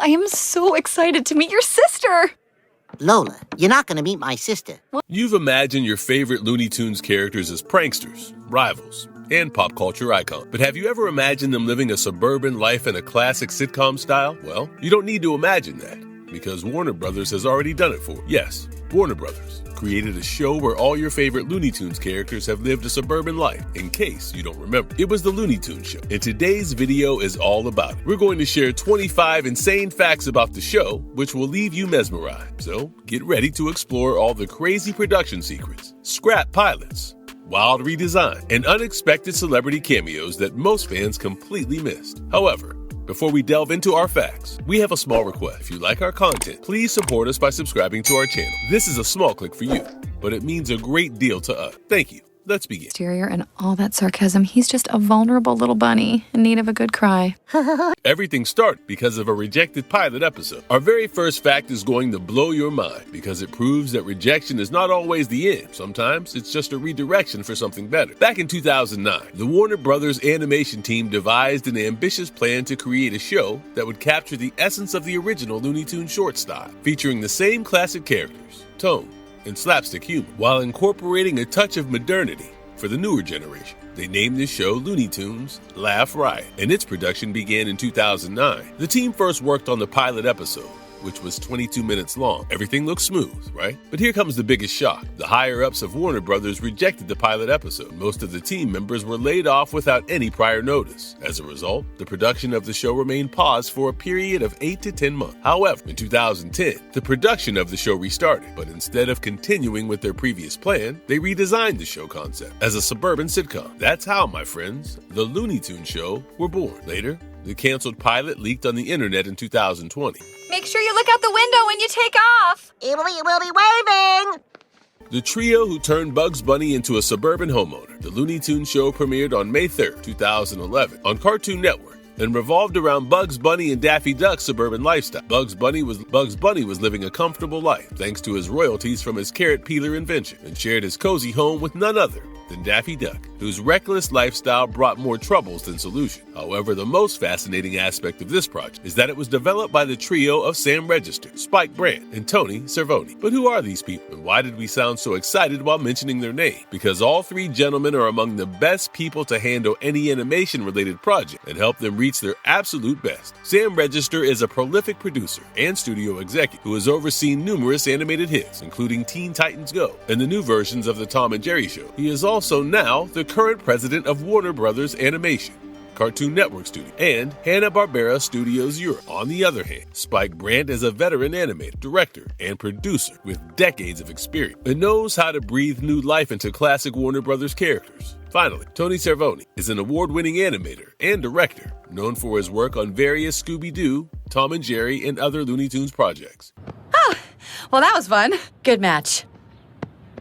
I am so excited to meet your sister. Lola, you're not going to meet my sister. You've imagined your favorite Looney Tunes characters as pranksters, rivals, and pop culture icons. But have you ever imagined them living a suburban life in a classic sitcom style? Well, you don't need to imagine that, because Warner Brothers has already done it for you. Yes, Warner Brothers created a show where all your favorite Looney Tunes characters have lived a suburban life, in case you don't remember. It was the Looney Tunes Show, and today's video is all about it. We're going to share 25 insane facts about the show, which will leave you mesmerized. So get ready to explore all the crazy production secrets, scrap pilots, wild redesign, and unexpected celebrity cameos that most fans completely missed. However, before we delve into our facts, we have a small request. If you like our content, please support us by subscribing to our channel. This is a small click for you, but it means a great deal to us. Thank you. Let's begin. Exterior and all that sarcasm, he's just a vulnerable little bunny in need of a good cry. Everything started because of a rejected pilot episode. Our very first fact is going to blow your mind because it proves that rejection is not always the end. Sometimes it's just a redirection for something better. Back in 2009, the Warner Brothers animation team devised an ambitious plan to create a show that would capture the essence of the original Looney Tunes short style, featuring the same classic characters, tone, and slapstick humor, while incorporating a touch of modernity for the newer generation. They named this show Looney Tunes Laugh Riot, and its production began in 2009. The team first worked on the pilot episode, which was 22 minutes long. Everything looked smooth, right? But here comes the biggest shock. The higher-ups of Warner Brothers rejected the pilot episode. Most of the team members were laid off without any prior notice. As a result, the production of the show remained paused for a period of 8 to 10 months. However, in 2010, the production of the show restarted, but instead of continuing with their previous plan, they redesigned the show concept as a suburban sitcom. That's how, my friends, the Looney Tunes Show were born. Later, the canceled pilot leaked on the internet in 2020. Make sure you look out the window when you take off. It will be waving. The trio who turned Bugs Bunny into a suburban homeowner. The Looney Tunes Show premiered on May 3rd, 2011 on Cartoon Network and revolved around Bugs Bunny and Daffy Duck's suburban lifestyle. Bugs Bunny was living a comfortable life thanks to his royalties from his carrot peeler invention and shared his cozy home with none other than Daffy Duck, whose reckless lifestyle brought more troubles than solutions. However, the most fascinating aspect of this project is that it was developed by the trio of Sam Register, Spike Brandt, and Tony Cervoni. But who are these people, and why did we sound so excited while mentioning their name? Because all three gentlemen are among the best people to handle any animation-related project and help them reach their absolute best. Sam Register is a prolific producer and studio executive who has overseen numerous animated hits, including Teen Titans Go and the new versions of The Tom and Jerry Show. He is also now the current president of Warner Brothers Animation, Cartoon Network Studio, and Hanna-Barbera Studios Europe. On the other hand, Spike Brandt is a veteran animator, director, and producer with decades of experience and knows how to breathe new life into classic Warner Brothers characters. Finally, Tony Cervoni is an award-winning animator and director known for his work on various Scooby-Doo, Tom and Jerry, and other Looney Tunes projects. Oh, well, that was fun. Good match.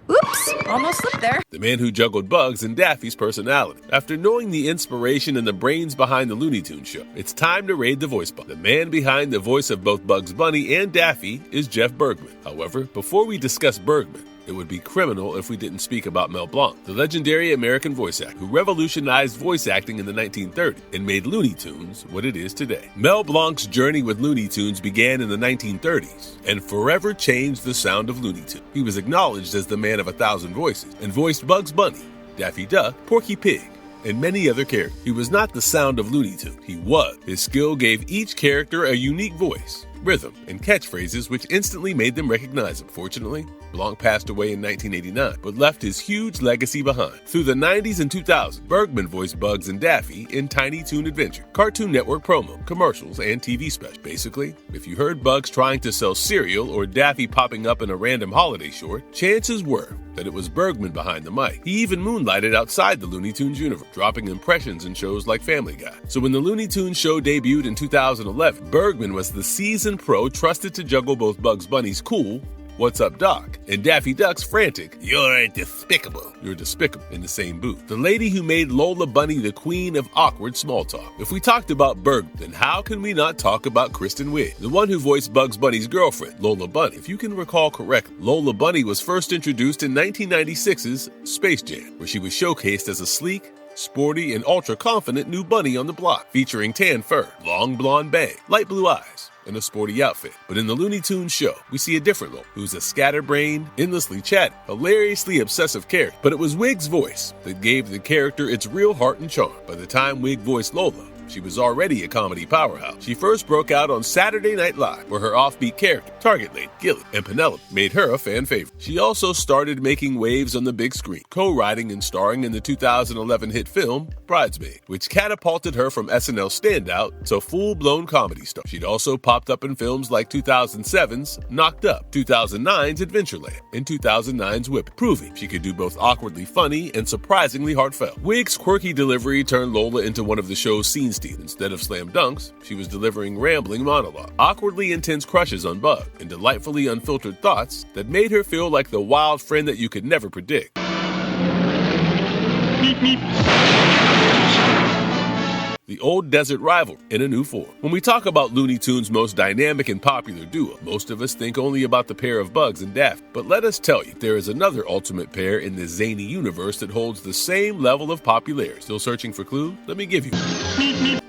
Oops, almost slipped there. The man who juggled Bugs and Daffy's personality. After knowing the inspiration and the brains behind the Looney Tunes Show, it's time to raid the voice box. The man behind the voice of both Bugs Bunny and Daffy is Jeff Bergman. However, before we discuss Bergman, it would be criminal if we didn't speak about Mel Blanc, the legendary American voice actor who revolutionized voice acting in the 1930s and made Looney Tunes what it is today. Mel Blanc's journey with Looney Tunes began in the 1930s and forever changed the sound of Looney Tunes. He was acknowledged as the man of 1,000 voices and voiced Bugs Bunny, Daffy Duck, Porky Pig, and many other characters. He was not the sound of Looney Tunes. He was. His skill gave each character a unique voice, rhythm, and catchphrases which instantly made them recognizable. Fortunately, Blanc passed away in 1989, but left his huge legacy behind. Through the 90s and 2000s, Bergman voiced Bugs and Daffy in Tiny Toon Adventure, Cartoon Network promo, commercials, and TV specials. Basically, if you heard Bugs trying to sell cereal or Daffy popping up in a random holiday short, chances were that it was Bergman behind the mic. He even moonlighted outside the Looney Tunes universe, dropping impressions in shows like Family Guy. So when the Looney Tunes Show debuted in 2011, Bergman was the seasoned pro trusted to juggle both Bugs Bunny's cool, "What's up, Doc?" and Daffy Duck's frantic, "You're despicable." You're despicable in the same booth. The lady who made Lola Bunny the queen of awkward small talk. If we talked about Bergman, then how can we not talk about Kristen Wiig, the one who voiced Bugs Bunny's girlfriend, Lola Bunny? If you can recall correctly, Lola Bunny was first introduced in 1996's Space Jam, where she was showcased as a sleek, sporty, and ultra-confident new bunny on the block, featuring tan fur, long blonde bang, light blue eyes, in a sporty outfit. But in the Looney Tunes show, we see a different Lola, who's a scatterbrained, endlessly chatty, hilariously obsessive character. But it was Wig's voice that gave the character its real heart and charm. By the time Wig voiced Lola, she was already a comedy powerhouse. She first broke out on Saturday Night Live, where her offbeat character, Target Lady, Gilly, and Penelope made her a fan favorite. She also started making waves on the big screen, co-writing and starring in the 2011 hit film Bridesmaid, which catapulted her from SNL standout to full-blown comedy star. She'd also popped up in films like 2007's Knocked Up, 2009's Adventureland, and 2009's Whip, proving she could do both awkwardly funny and surprisingly heartfelt. Wig's quirky delivery turned Lola into one of the show's scene stealers. Instead of slam dunks, she was delivering rambling monologue, awkwardly intense crushes on Bug, and delightfully unfiltered thoughts that made her feel like the wild friend that you could never predict. Beep, beep. The old desert rival in a new form. When we talk about Looney Tunes' most dynamic and popular duo, most of us think only about the pair of Bugs and Daffy. But let us tell you, there is another ultimate pair in this zany universe that holds the same level of popularity. Still searching for clue? Let me give you.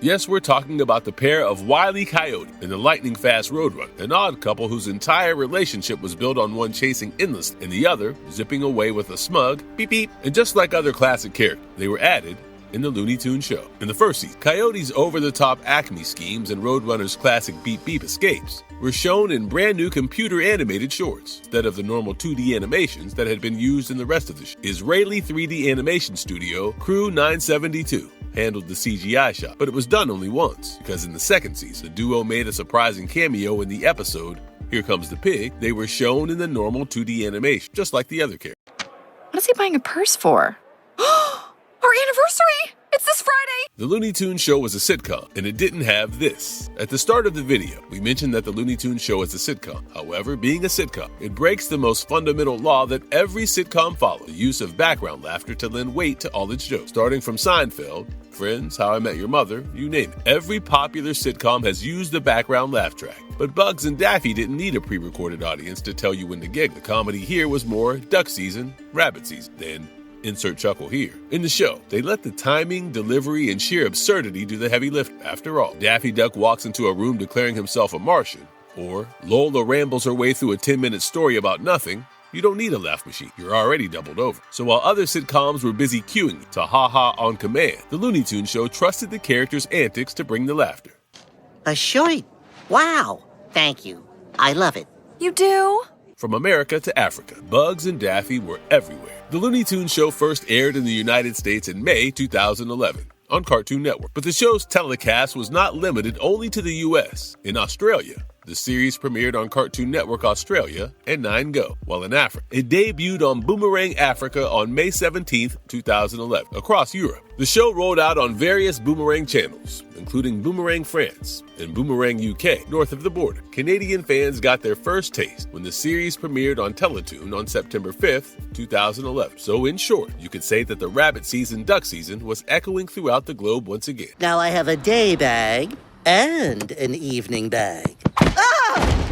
Yes, we're talking about the pair of Wile E. Coyote and the lightning-fast Roadrunner, an odd couple whose entire relationship was built on one chasing endlessly and the other zipping away with a smug beep beep. And just like other classic characters, they were added in the Looney Tunes show. In the first season, Coyote's over-the-top Acme schemes and Roadrunner's classic beep-beep escapes were shown in brand-new computer-animated shorts, instead of the normal 2D animations that had been used in the rest of the show. Israeli 3D animation studio Crew 972 handled the CGI shot, but it was done only once, because in the second season, the duo made a surprising cameo in the episode Here Comes the Pig. They were shown in the normal 2D animation, just like the other characters. What is he buying a purse for? Our anniversary! It's this Friday! The Looney Tunes Show was a sitcom, and it didn't have this. At the start of the video, we mentioned that the Looney Tunes Show is a sitcom. However, being a sitcom, it breaks the most fundamental law that every sitcom follows, the use of background laughter to lend weight to all its jokes. Starting from Seinfeld, Friends, How I Met Your Mother, you name it. Every popular sitcom has used the background laugh track. But Bugs and Daffy didn't need a pre-recorded audience to tell you when to giggle. The comedy here was more duck season, rabbit season, than insert chuckle here. In the show, they let the timing, delivery, and sheer absurdity do the heavy lift. After all, Daffy Duck walks into a room declaring himself a Martian, or Lola rambles her way through a 10-minute story about nothing. You don't need a laugh machine. You're already doubled over. So while other sitcoms were busy cueing to ha-ha on command, the Looney Tunes Show trusted the characters' antics to bring the laughter. A shirt? Wow. Thank you. I love it. You do? From America to Africa, Bugs and Daffy were everywhere. The Looney Tunes Show first aired in the United States in May 2011 on Cartoon Network. But the show's telecast was not limited only to the US. In Australia, the series premiered on Cartoon Network Australia and 9Go, while in Africa, it debuted on Boomerang Africa on May 17, 2011, across Europe. The show rolled out on various Boomerang channels, including Boomerang France and Boomerang UK, north of the border. Canadian fans got their first taste when the series premiered on Teletoon on September 5th, 2011. So in short, you could say that the rabbit season, duck season was echoing throughout the globe once again. Now I have a day bag and an evening bag.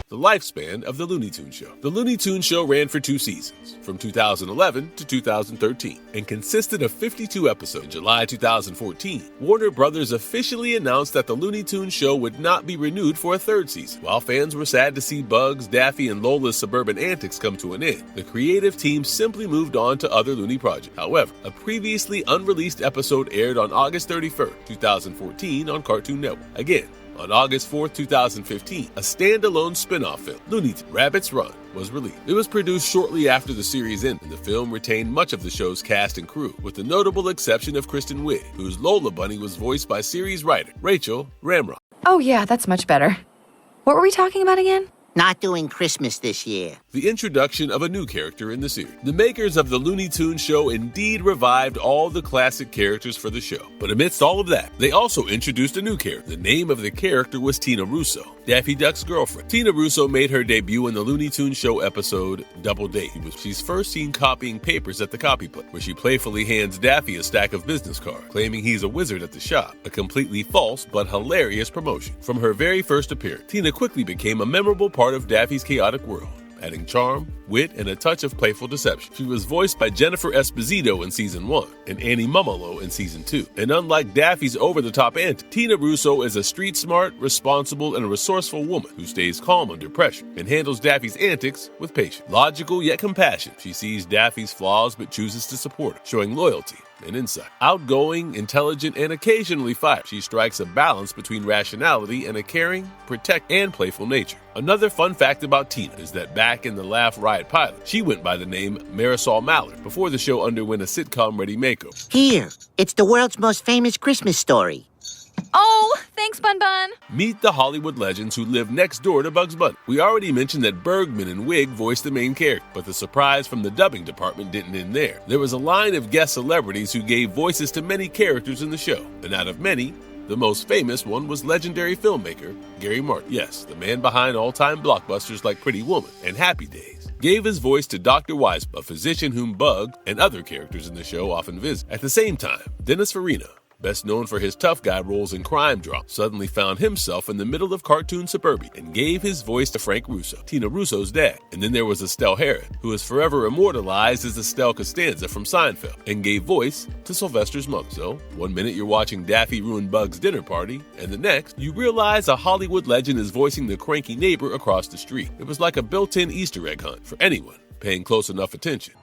The lifespan of the Looney Tunes Show. The Looney Tunes Show ran for 2 seasons, from 2011 to 2013, and consisted of 52 episodes. In July 2014, Warner Brothers officially announced that the Looney Tunes Show would not be renewed for a 3rd season. While fans were sad to see Bugs, Daffy, and Lola's suburban antics come to an end, the creative team simply moved on to other Looney projects. However, a previously unreleased episode aired on August 31st, 2014 on Cartoon Network. Again, on August 4th, 2015, a standalone spin-off film, Looney Tunes Rabbit's Run, was released. It was produced shortly after the series ended, and the film retained much of the show's cast and crew, with the notable exception of Kristen Wiig, whose Lola Bunny was voiced by series writer Rachel Ramrock. Oh yeah, that's much better. What were we talking about again? Not doing Christmas this year. The introduction of a new character in the series. The makers of the Looney Tunes Show indeed revived all the classic characters for the show. But amidst all of that, they also introduced a new character. The name of the character was Tina Russo, Daffy Duck's girlfriend. Tina Russo made her debut in the Looney Tunes Show episode Double Date. She's first seen copying papers at the copy place, where she playfully hands Daffy a stack of business cards, claiming he's a wizard at the shop. A completely false but hilarious promotion. From her very first appearance, Tina quickly became a memorable part of Daffy's chaotic world. adding charm, wit, and a touch of playful deception. She was voiced by Jennifer Esposito in Season 1 and Annie Mumolo in Season 2. And unlike Daffy's over-the-top aunt, Tina Russo is a street-smart, responsible, and resourceful woman who stays calm under pressure and handles Daffy's antics with patience. Logical yet compassionate, she sees Daffy's flaws but chooses to support her, showing loyalty and insight. Outgoing, intelligent, and occasionally fiery, she strikes a balance between rationality and a caring, protect, and playful nature. Another fun fact about Tina is that back in the Laugh Riot pilot, she went by the name Marisol Mallard before the show underwent a sitcom-ready makeover. Here, it's the world's most famous Christmas story. Oh, thanks, Bun Bun. Meet the Hollywood legends who live next door to Bugs Bunny. We already mentioned that Bergman and Wig voiced the main character, but the surprise from the dubbing department didn't end there. There was a line of guest celebrities who gave voices to many characters in the show, and out of many, the most famous one was legendary filmmaker Gary Martin. Yes, the man behind all-time blockbusters like Pretty Woman and Happy Days. Gave his voice to Dr. Wise, a physician whom Bug and other characters in the show often visit. At the same time, Dennis Farina, best known for his tough guy roles in crime drama, suddenly found himself in the middle of cartoon suburbia and gave his voice to Frank Russo, Tina Russo's dad. And then there was Estelle Harrod, who is forever immortalized as Estelle Costanza from Seinfeld, and gave voice to Sylvester's mother. So, one minute you're watching Daffy ruin Bug's dinner party, and the next, you realize a Hollywood legend is voicing the cranky neighbor across the street. It was like a built-in Easter egg hunt for anyone paying close enough attention.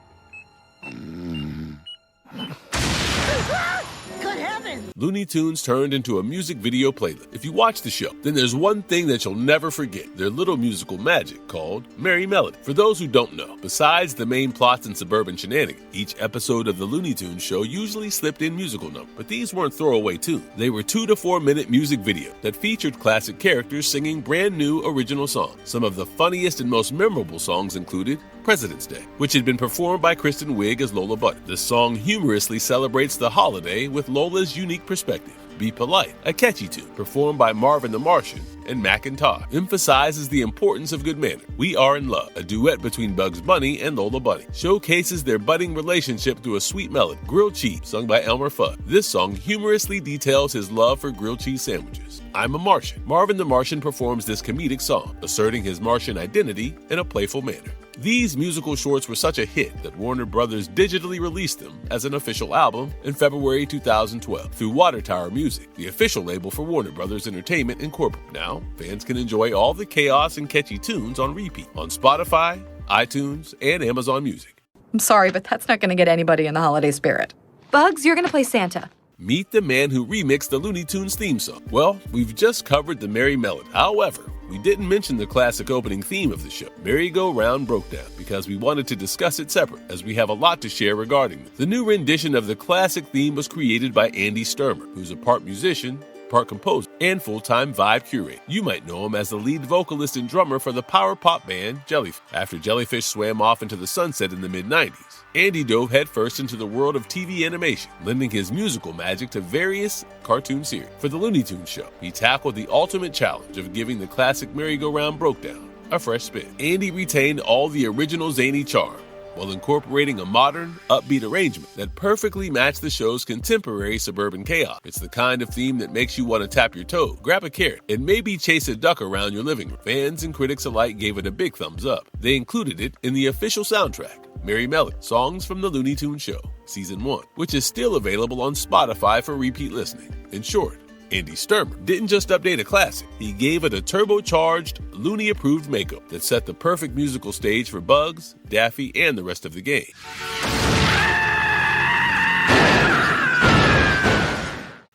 Looney Tunes turned into a music video playlist. If you watch the show, then there's one thing that you'll never forget, their little musical magic called Merry Melody. For those who don't know, besides the main plots and suburban shenanigans, each episode of the Looney Tunes Show usually slipped in musical numbers. But these weren't throwaway tunes. They were 2 to 4 minute music videos that featured classic characters singing brand new original songs. Some of the funniest and most memorable songs included President's Day, which had been performed by Kristen Wiig as Lola Bunny. The song humorously celebrates the holiday with Lola's unique perspective. Be Polite, a catchy tune performed by Marvin the Martian and Mac and Todd, emphasizes the importance of good manners. We Are in Love, a duet between Bugs Bunny and Lola Bunny, showcases their budding relationship through a sweet melody. Grilled Cheese, sung by Elmer Fudd. This song humorously details his love for grilled cheese sandwiches. I'm a Martian. Marvin the Martian performs this comedic song, asserting his Martian identity in a playful manner. These musical shorts were such a hit that Warner Brothers digitally released them as an official album in February 2012 through Water Tower Music, the official label for Warner Brothers Entertainment Incorporated. Now, fans can enjoy all the chaos and catchy tunes on repeat on Spotify, iTunes, and Amazon Music. I'm sorry, but that's not going to get anybody in the holiday spirit. Bugs, you're going to play Santa. Meet the man who remixed the Looney Tunes theme song. Well, we've just covered the Merry Melody. However, we didn't mention the classic opening theme of the show, Merry-Go-Round Broke Down, because we wanted to discuss it separate, as we have a lot to share regarding it. The new rendition of the classic theme was created by Andy Sturmer, who's a part musician, part composer, and full-time vibe curator. You might know him as the lead vocalist and drummer for the power pop band Jellyfish. After Jellyfish swam off into the sunset in the mid-90s, Andy dove headfirst into the world of TV animation, lending his musical magic to various cartoon series. For the Looney Tunes Show, he tackled the ultimate challenge of giving the classic merry-go-round broke down a fresh spin. Andy retained all the original zany charm, while incorporating a modern, upbeat arrangement that perfectly matched the show's contemporary suburban chaos. It's the kind of theme that makes you want to tap your toe, grab a carrot, and maybe chase a duck around your living room. Fans and critics alike gave it a big thumbs up. They included it in the official soundtrack, Merry Melody, Songs from the Looney Tunes Show, Season 1, which is still available on Spotify for repeat listening. In short, Andy Sturmer didn't just update a classic, he gave it a turbocharged, Looney-approved makeover that set the perfect musical stage for Bugs, Daffy, and the rest of the gang.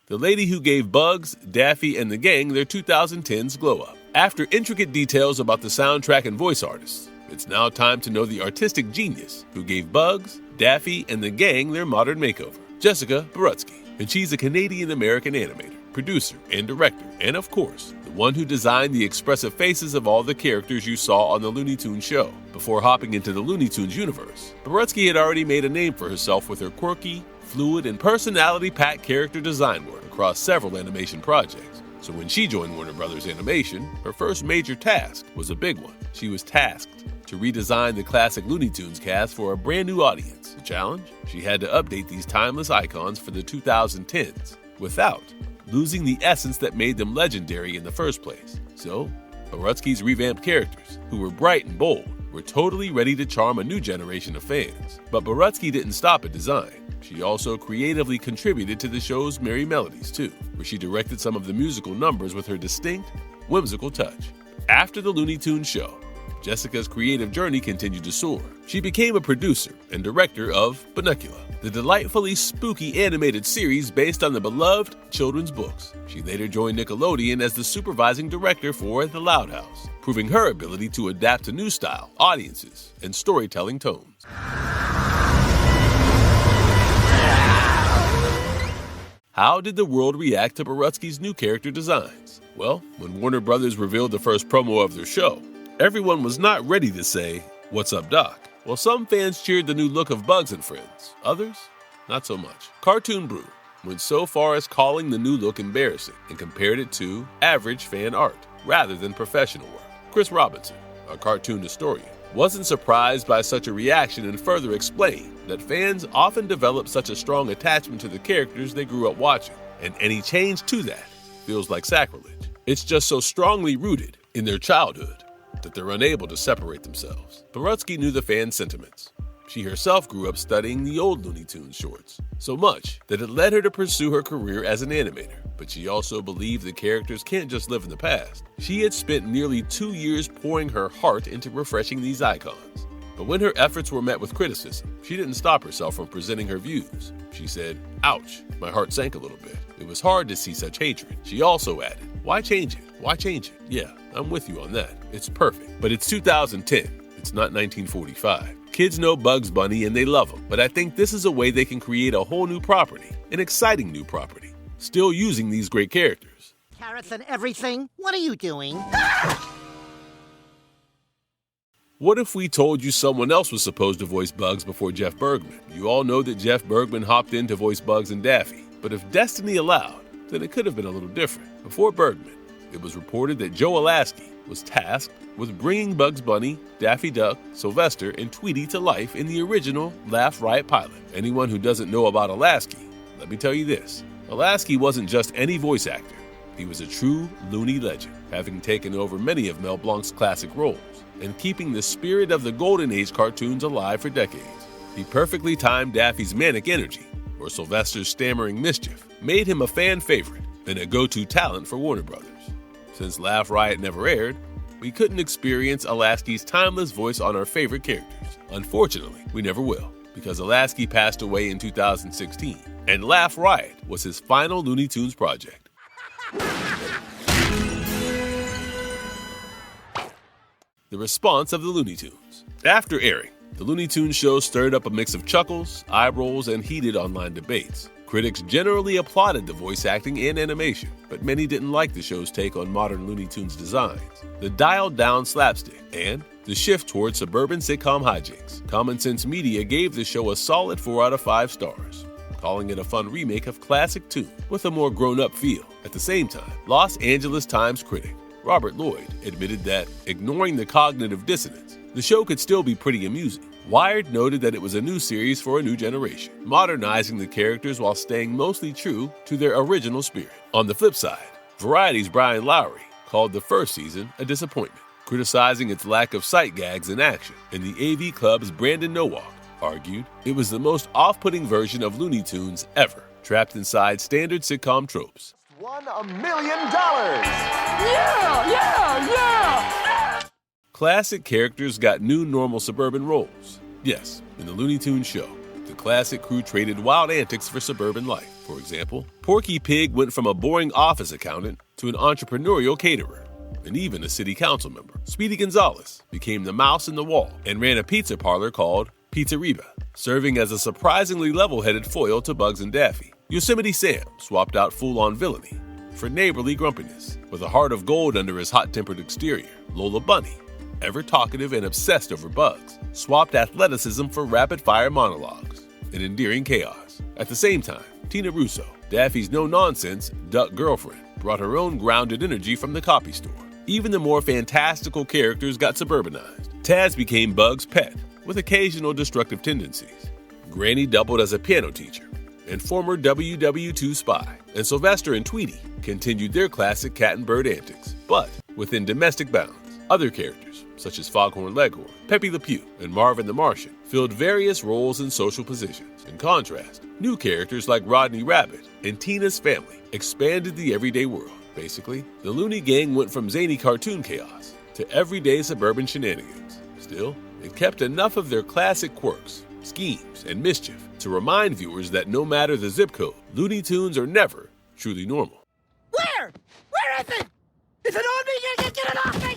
The lady who gave Bugs, Daffy, and the gang their 2010s glow-up. After intricate details about the soundtrack and voice artists, it's now time to know the artistic genius who gave Bugs, Daffy, and the gang their modern makeover, Jessica Barutsky. And she's a Canadian-American animator, producer, and director, and of course, the one who designed the expressive faces of all the characters you saw on the Looney Tunes Show. Before hopping into the Looney Tunes universe, Barutsky had already made a name for herself with her quirky, fluid, and personality-packed character design work across several animation projects. So when she joined Warner Brothers Animation, her first major task was a big one. She was tasked to redesign the classic Looney Tunes cast for a brand new audience. The challenge? She had to update these timeless icons for the 2010s without losing the essence that made them legendary in the first place. So, Barutsky's revamped characters, who were bright and bold, were totally ready to charm a new generation of fans. But Borutsky didn't stop at design. She also creatively contributed to the show's merry melodies too, where she directed some of the musical numbers with her distinct, whimsical touch. After the Looney Tunes Show, Jessica's creative journey continued to soar. She became a producer and director of Bunnicula, the delightfully spooky animated series based on the beloved children's books. She later joined Nickelodeon as the supervising director for The Loud House, proving her ability to adapt to new style, audiences, and storytelling tones. How did the world react to Borutsky's new character designs? Well, when Warner Brothers revealed the first promo of their show, everyone was not ready to say, "What's up, Doc?" Well, some fans cheered the new look of Bugs and Friends. Others, not so much. Cartoon Brew went so far as calling the new look embarrassing and compared it to average fan art rather than professional work. Chris Robinson, a cartoon historian, wasn't surprised by such a reaction and further explained that fans often develop such a strong attachment to the characters they grew up watching, and any change to that feels like sacrilege. It's just so strongly rooted in their childhood that they're unable to separate themselves. Borutsky knew the fan sentiments. She herself grew up studying the old Looney Tunes shorts, so much that it led her to pursue her career as an animator. But she also believed the characters can't just live in the past. She had spent nearly 2 years pouring her heart into refreshing these icons. But when her efforts were met with criticism, she didn't stop herself from presenting her views. She said, "Ouch, my heart sank a little bit. It was hard to see such hatred." She also added, "Why change it? Why change it? Yeah, I'm with you on that. It's perfect. But it's 2010. It's not 1945. Kids know Bugs Bunny and they love him, but I think this is a way they can create a whole new property, an exciting new property, still using these great characters." Carrots and everything? What are you doing? What if we told you someone else was supposed to voice Bugs before Jeff Bergman? You all know that Jeff Bergman hopped in to voice Bugs and Daffy, but if destiny allowed, then it could have been a little different. Before Bergman, it was reported that Joe Alasky was tasked with bringing Bugs Bunny, Daffy Duck, Sylvester, and Tweety to life in the original Laugh Riot pilot. Anyone who doesn't know about Alasky, let me tell you this. Alasky wasn't just any voice actor. He was a true Looney legend, having taken over many of Mel Blanc's classic roles and keeping the spirit of the Golden Age cartoons alive for decades. He perfectly timed Daffy's manic energy, or Sylvester's stammering mischief, made him a fan favorite and a go-to talent for Warner Brothers. Since Laugh Riot never aired, we couldn't experience Alasky's timeless voice on our favorite characters. Unfortunately, we never will, because Alasky passed away in 2016, and Laugh Riot was his final Looney Tunes project. The response of the Looney Tunes. After airing, the Looney Tunes show stirred up a mix of chuckles, eye rolls, and heated online debates. Critics generally applauded the voice acting and animation, but many didn't like the show's take on modern Looney Tunes designs, the dialed-down slapstick, and the shift towards suburban sitcom hijinks. Common Sense Media gave the show a solid 4 out of 5 stars, calling it a fun remake of classic Toon with a more grown-up feel. At the same time, Los Angeles Times critic Robert Lloyd admitted that, ignoring the cognitive dissonance, the show could still be pretty amusing. Wired noted that it was a new series for a new generation, modernizing the characters while staying mostly true to their original spirit. On the flip side, Variety's Brian Lowry called the first season a disappointment, criticizing its lack of sight gags in action, and the AV Club's Brandon Nowak argued it was the most off-putting version of Looney Tunes ever, trapped inside standard sitcom tropes. Won $1 million! Yeah! Classic characters got new normal suburban roles. Yes, in the Looney Tunes show, the classic crew traded wild antics for suburban life. For example, Porky Pig went from a boring office accountant to an entrepreneurial caterer, and even a city council member. Speedy Gonzales became the mouse in the wall and ran a pizza parlor called Pizzeriba, serving as a surprisingly level-headed foil to Bugs and Daffy. Yosemite Sam swapped out full-on villainy for neighborly grumpiness, with a heart of gold under his hot-tempered exterior. Lola Bunny, ever talkative and obsessed over Bugs, swapped athleticism for rapid-fire monologues and endearing chaos. At the same time, Tina Russo, Daffy's no-nonsense duck girlfriend, brought her own grounded energy from the copy store. Even the more fantastical characters got suburbanized. Taz became Bugs' pet, with occasional destructive tendencies. Granny doubled as a piano teacher and former WW2 spy, and Sylvester and Tweety continued their classic cat and bird antics, but within domestic bounds. Other characters, such as Foghorn Leghorn, Pepe Le Pew, and Marvin the Martian, filled various roles in social positions. In contrast, new characters like Rodney Rabbit and Tina's family expanded the everyday world. Basically, the Looney Gang went from zany cartoon chaos to everyday suburban shenanigans. Still, it kept enough of their classic quirks, schemes, and mischief to remind viewers that no matter the zip code, Looney Tunes are never truly normal. Where? Where is it? Is it on me? Get it off me!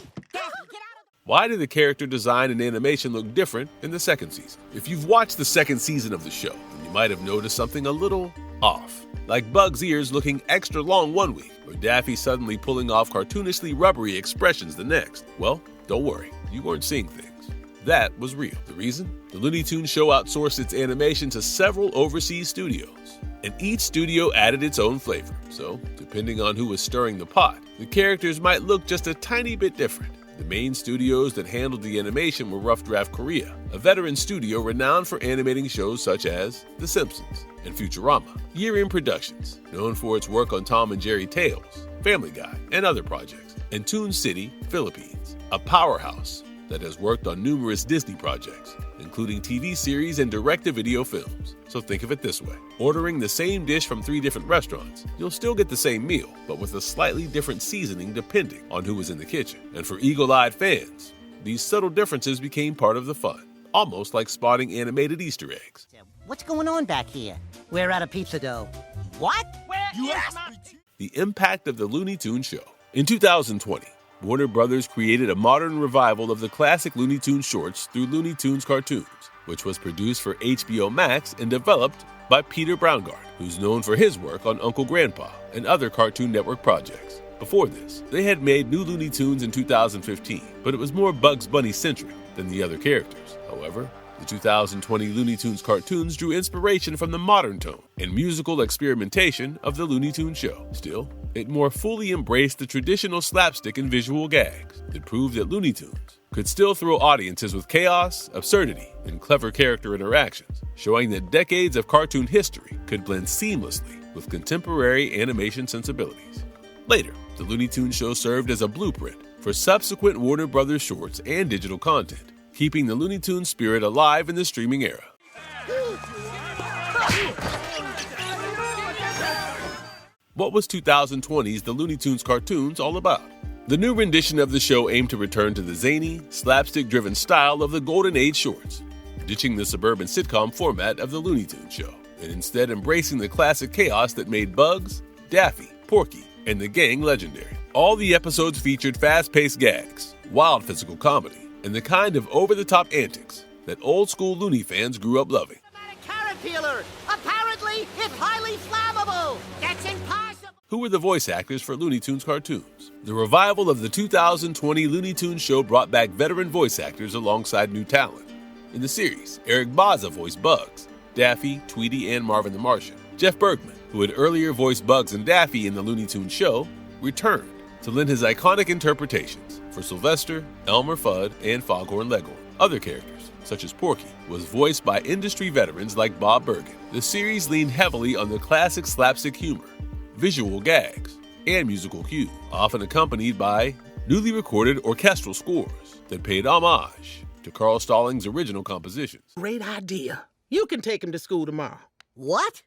Why did the character design and animation look different in the second season? If you've watched the second season of the show, you might have noticed something a little off. Like Bug's ears looking extra long one week, or Daffy suddenly pulling off cartoonishly rubbery expressions the next. Well, don't worry, you weren't seeing things. That was real. The reason? The Looney Tunes Show outsourced its animation to several overseas studios, and each studio added its own flavor. So, depending on who was stirring the pot, the characters might look just a tiny bit different. The main studios that handled the animation were Rough Draft Korea, a veteran studio renowned for animating shows such as The Simpsons and Futurama. Year-In Productions, known for its work on Tom and Jerry Tales, Family Guy, and other projects. And Toon City, Philippines, a powerhouse that has worked on numerous Disney projects, including TV series and direct-to-video films. So think of it this way. Ordering the same dish from 3 different restaurants, you'll still get the same meal, but with a slightly different seasoning depending on who was in the kitchen. And for eagle-eyed fans, these subtle differences became part of the fun, almost like spotting animated Easter eggs. What's going on back here? We're out of pizza dough. What? The impact of the Looney Tunes Show. In 2020, Warner Brothers created a modern revival of the classic Looney Tunes shorts through Looney Tunes Cartoons, which was produced for HBO Max and developed by Peter Braungart, who's known for his work on Uncle Grandpa and other Cartoon Network projects. Before this, they had made new Looney Tunes in 2015, but it was more Bugs Bunny-centric than the other characters. However, the 2020 Looney Tunes cartoons drew inspiration from the modern tone and musical experimentation of the Looney Tunes Show. Still, it more fully embraced the traditional slapstick and visual gags. It proved that Looney Tunes could still thrill audiences with chaos, absurdity, and clever character interactions, showing that decades of cartoon history could blend seamlessly with contemporary animation sensibilities. Later, the Looney Tunes Show served as a blueprint for subsequent Warner Brothers shorts and digital content, keeping the Looney Tunes spirit alive in the streaming era. What was 2020's The Looney Tunes cartoons all about? The new rendition of the show aimed to return to the zany, slapstick-driven style of the Golden Age shorts, ditching the suburban sitcom format of the Looney Tunes Show, and instead embracing the classic chaos that made Bugs, Daffy, Porky, and the gang legendary. All the episodes featured fast-paced gags, wild physical comedy, and the kind of over-the-top antics that old-school Looney fans grew up loving. A carrot peeler! Apparently, it's highly flammable! That's impossible! Who were the voice actors for Looney Tunes cartoons? The revival of the 2020 Looney Tunes Show brought back veteran voice actors alongside new talent. In the series, Eric Bauza voiced Bugs, Daffy, Tweety, and Marvin the Martian. Jeff Bergman, who had earlier voiced Bugs and Daffy in the Looney Tunes Show, returned to lend his iconic interpretations for Sylvester, Elmer Fudd, and Foghorn Leghorn. Other characters, such as Porky, was voiced by industry veterans like Bob Bergen. The series leaned heavily on the classic slapstick humor, visual gags, and musical cues, often accompanied by newly recorded orchestral scores that paid homage to Carl Stallings' original compositions. Great idea. You can take him to school tomorrow. What?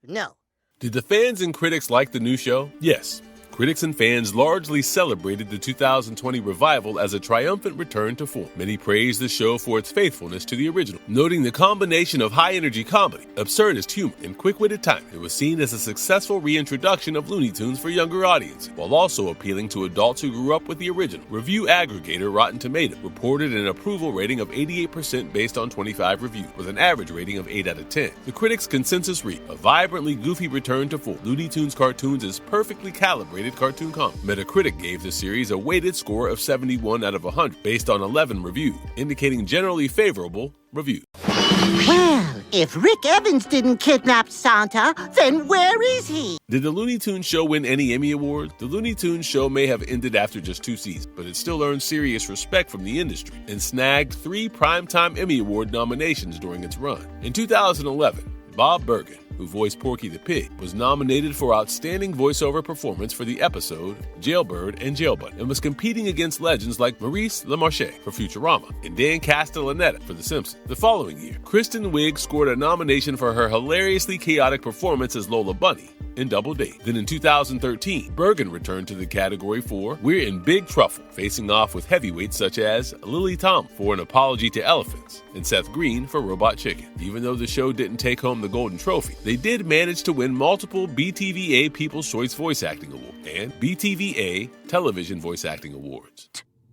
No. Did the fans and critics like the new show? Yes. Critics and fans largely celebrated the 2020 revival as a triumphant return to form. Many praised the show for its faithfulness to the original, noting the combination of high-energy comedy, absurdist humor, and quick-witted timing. It was seen as a successful reintroduction of Looney Tunes for younger audiences, while also appealing to adults who grew up with the original. Review aggregator Rotten Tomatoes reported an approval rating of 88% based on 25 reviews, with an average rating of 8 out of 10. The critics' consensus read, a vibrantly goofy return to form. Looney Tunes cartoons is perfectly calibrated cartoon comedy. Metacritic gave the series a weighted score of 71 out of 100 based on 11 reviews, indicating generally favorable reviews. Well, if Rick Evans didn't kidnap Santa, then where is he? Did the Looney Tunes Show win any Emmy Awards? The Looney Tunes Show may have ended after just 2 seasons, but it still earned serious respect from the industry and snagged 3 Primetime Emmy Award nominations during its run. In 2011, Bob Bergen, who voiced Porky the Pig, was nominated for Outstanding Voiceover Performance for the episode Jailbird and Jailbud, and was competing against legends like Maurice LaMarche for Futurama and Dan Castellaneta for The Simpsons. The following year, Kristen Wiig scored a nomination for her hilariously chaotic performance as Lola Bunny in Double Date. Then in 2013, Bergen returned to the category for We're in Big Truffle, facing off with heavyweights such as Lily Tomlin for An Apology to Elephants and Seth Green for Robot Chicken. Even though the show didn't take home the Golden Trophy, they did manage to win multiple BTVA People's Choice Voice Acting Award and BTVA Television Voice Acting Awards.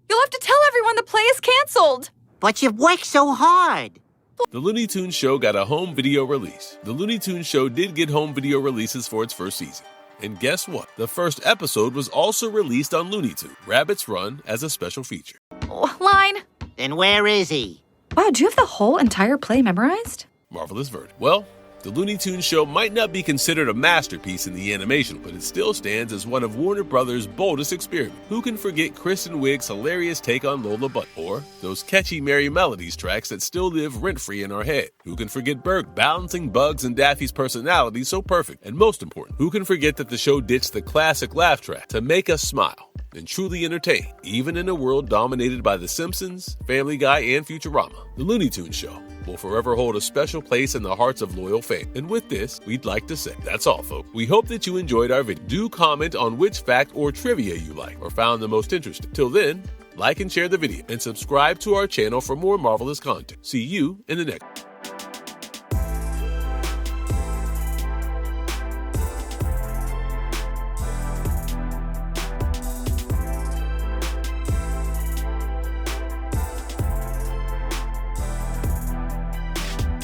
You'll have to tell everyone the play is canceled. But you've worked so hard. The Looney Tunes Show got a home video release. The Looney Tunes Show did get home video releases for its first season. And guess what? The first episode was also released on Looney Tunes, Rabbit's Run, as a special feature. Oh, line. Then where is he? Wow, do you have the whole entire play memorized? Marvelous verdict. Well, the Looney Tunes Show might not be considered a masterpiece in the animation, but it still stands as one of Warner Brothers' boldest experiments. Who can forget Kristen Wiig's hilarious take on Lola Bunny, or those catchy Merry Melodies tracks that still live rent-free in our head? Who can forget Berg balancing Bugs and Daffy's personality so perfect? And most important, who can forget that the show ditched the classic laugh track to make us smile and truly entertain, even in a world dominated by The Simpsons, Family Guy, and Futurama? The Looney Tunes Show will forever hold a special place in the hearts of loyal fans. And with this, we'd like to say, that's all, folks. We hope that you enjoyed our video. Do comment on which fact or trivia you like or found the most interesting. Till then, like and share the video, and subscribe to our channel for more marvelous content. See you in the next.